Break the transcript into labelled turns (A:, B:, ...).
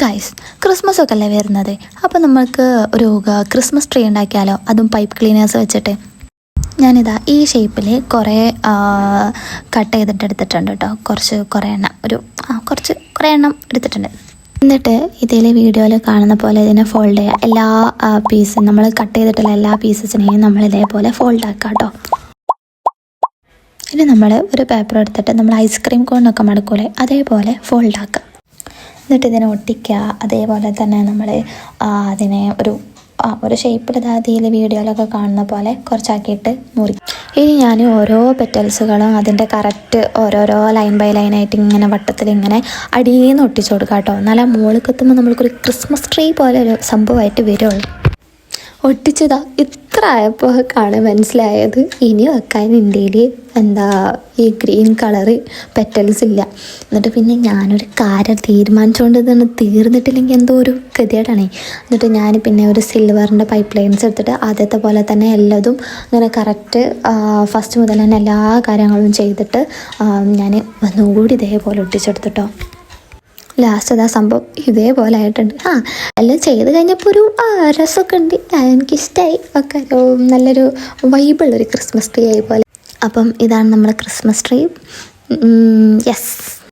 A: Guys, Christmas ഒക്കെ അല്ലേ വരുന്നത്. അപ്പോൾ നമ്മൾക്ക് ഒരു ക്രിസ്മസ് ട്രീ ഉണ്ടാക്കിയാലോ, അതും പൈപ്പ് ക്ലീനേഴ്സ് വെച്ചിട്ട്. ഞാനിതാ ഈ ഷേപ്പിൽ കുറേ കട്ട് ചെയ്തിട്ട് എടുത്തിട്ടുണ്ട് കേട്ടോ. കുറേ എണ്ണം കുറേ എണ്ണം എടുത്തിട്ടുണ്ട്. എന്നിട്ട് ഇതിൽ വീഡിയോയിൽ കാണുന്ന പോലെ ഇതിനെ ഫോൾഡ് ചെയ്യുക. എല്ലാ പീസും നമ്മൾ കട്ട് ചെയ്തിട്ടുള്ള എല്ലാ പീസസിനെയും നമ്മൾ ഇതേപോലെ ഫോൾഡ് ആക്കുക കേട്ടോ. ഇനി നമ്മൾ ഒരു പേപ്പർ എടുത്തിട്ട് നമ്മൾ ഐസ്ക്രീം കോണൊക്കെ മടക്കൂലേ, അതേപോലെ ഫോൾഡ് ആക്കുക. എന്നിട്ട് ഇതിനെ ഒട്ടിക്കുക. അതേപോലെ തന്നെ നമ്മൾ അതിനെ ഒരു ഷേപ്പിൽ ഇതിൽ വീഡിയോയിലൊക്കെ കാണുന്ന പോലെ കുറച്ചാക്കിയിട്ട് മുറിക്കും. ഇനി ഞാൻ ഓരോ പെറ്റൽസുകളും അതിൻ്റെ കറക്റ്റ് ഓരോരോ ലൈൻ ബൈ ലൈനായിട്ട് ഇങ്ങനെ വട്ടത്തിൽ ഇങ്ങനെ അടിയിൽ നിന്ന് ഒട്ടിച്ചു കൊടുക്കുക കേട്ടോ. എന്നാലും ആ മുകളിൽ എത്തുമ്പോൾ നമ്മൾക്കൊരു ക്രിസ്മസ് ട്രീ പോലെ ഒരു സംഭവമായിട്ട് വരുള്ളൂ. ഒട്ടിച്ചതാ ഇത്ര ആയപ്പോഴാണ് മനസ്സിലായത് ഇനി വെക്കാൻ ഇന്ത്യയിൽ ഈ ഗ്രീൻ കളറ് പെറ്റൽസ് ഇല്ല. എന്നിട്ട് പിന്നെ ഞാനൊരു കാര്യം തീരുമാനിച്ചുകൊണ്ട് ഇതൊന്ന് തീർന്നിട്ടില്ലെങ്കിൽ എന്തോ ഒരു ഗതികേടാണേ. എന്നിട്ട് ഞാൻ പിന്നെ ഒരു സിൽവറിൻ്റെ പൈപ്പ് ലൈൻസ് എടുത്തിട്ട് ആദ്യത്തെ പോലെ തന്നെ എല്ലാതും ഇങ്ങനെ കറക്റ്റ് ഫസ്റ്റ് മുതൽ തന്നെ എല്ലാ കാര്യങ്ങളും ചെയ്തിട്ട് ഞാൻ ഒന്നുകൂടി ഇതേപോലെ ഒട്ടിച്ചെടുത്തിട്ടോ. ലാസ്റ്റ് അതാ സംഭവം ഇതേപോലെ ആയിട്ടുണ്ട്. എല്ലാം ചെയ്ത് കഴിഞ്ഞപ്പോൾ ഒരു രസമൊക്കെ ഉണ്ട്. എനിക്കിഷ്ടമായി ഒക്കെ. നല്ലൊരു വൈബുള്ളൊരു ക്രിസ്മസ് ട്രീ ആയി പോലെ. അപ്പം ഇതാണ് നമ്മുടെ ക്രിസ്മസ് ട്രീ. യെസ്.